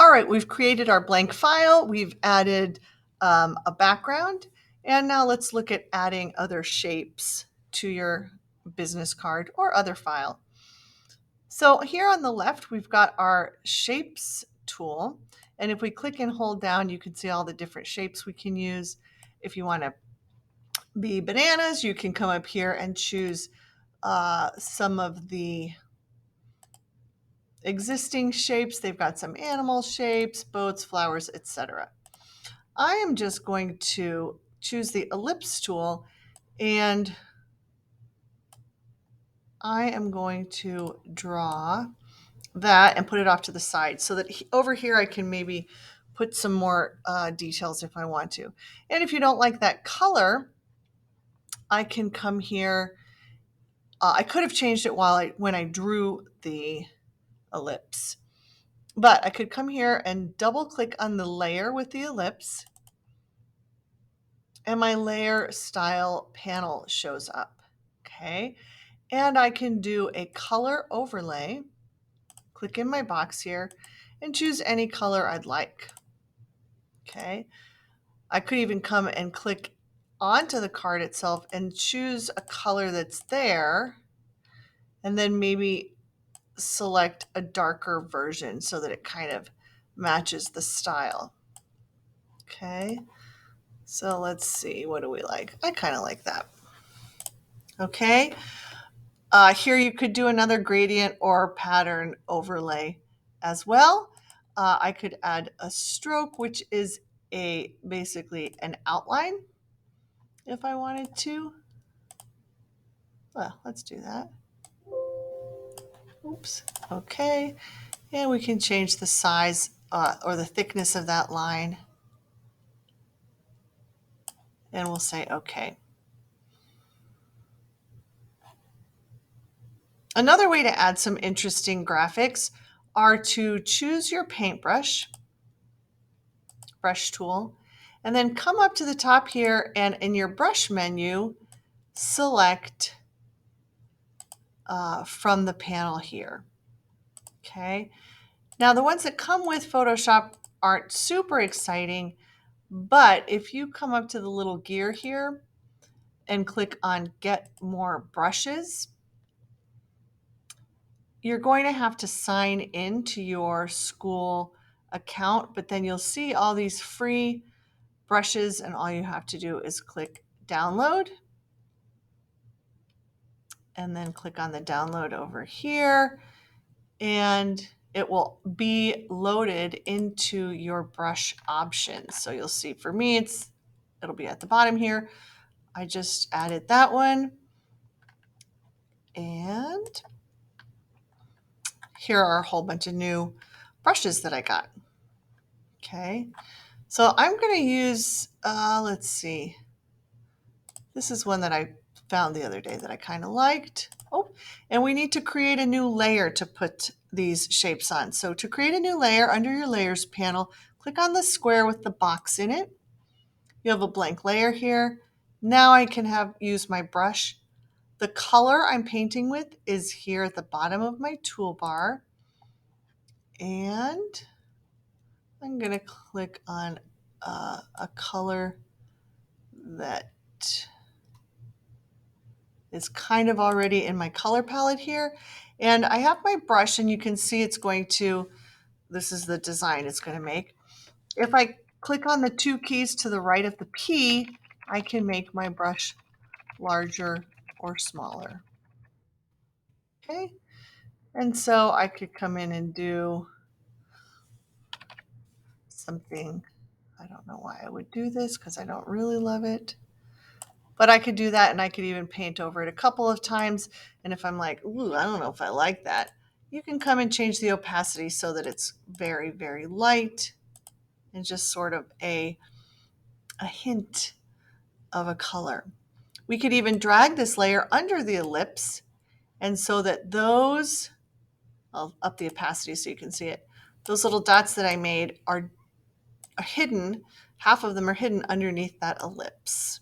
All right, we've created our blank file. We've added a background. And now let's look at adding other shapes to your business card or other file. So here on the left, we've got our shapes tool. And if we click and hold down, you can see all the different shapes we can use. If you want to be bananas, you can come up here and choose some of the existing shapes. They've got some animal shapes, boats, flowers, etc. I am just going to choose the ellipse tool, and I am going to draw that and put it off to the side so that over here I can maybe put some more details if I want to. And if you don't like that color, I can come here. I could have changed it when I drew the ellipse, but I could come here and double click on the layer with the ellipse, and my layer style panel shows up. Okay. And I can do a color overlay, click in my box here, and choose any color I'd like. Okay. I could even come and click onto the card itself and choose a color that's there, and then maybe select a darker version so that it kind of matches the style. Okay. So let's see, what do we like? I kind of like that. Okay. Here you could do another gradient or pattern overlay as well. I could add a stroke, which is basically an outline if I wanted to. Well, let's do that. Oops. Okay. And we can change the size or the thickness of that line. And we'll say okay. Another way to add some interesting graphics are to choose your paintbrush, brush tool, and then come up to the top here and in your brush menu, select from the panel here. Okay. Now the ones that come with Photoshop aren't super exciting, but if you come up to the little gear here and click on Get More Brushes, you're going to have to sign into your school account, but then you'll see all these free brushes, and all you have to do is click Download, and then click on the download over here, and it will be loaded into your brush options. So you'll see for me, it'll be at the bottom here. I just added that one. And here are a whole bunch of new brushes that I got. Okay. So I'm going to use, let's see. This is one that I found the other day that I kind of liked. Oh, and we need to create a new layer to put these shapes on. So to create a new layer, under your layers panel, click on the square with the box in it. You have a blank layer here. Now I can use my brush. The color I'm painting with is here at the bottom of my toolbar. And I'm going to click on a color that is kind of already in my color palette here. And I have my brush, and you can see this is the design it's going to make. If I click on the two keys to the right of the P, I can make my brush larger or smaller. Okay. And so I could come in and do something. I don't know why I would do this because I don't really love it. But I could do that, and I could even paint over it a couple of times. And if I'm like, ooh, I don't know if I like that, you can come and change the opacity so that it's very, very light and just sort of a hint of a color. We could even drag this layer under the ellipse, and so that I'll up the opacity so you can see it. Those little dots that I made are hidden. Half of them are hidden underneath that ellipse.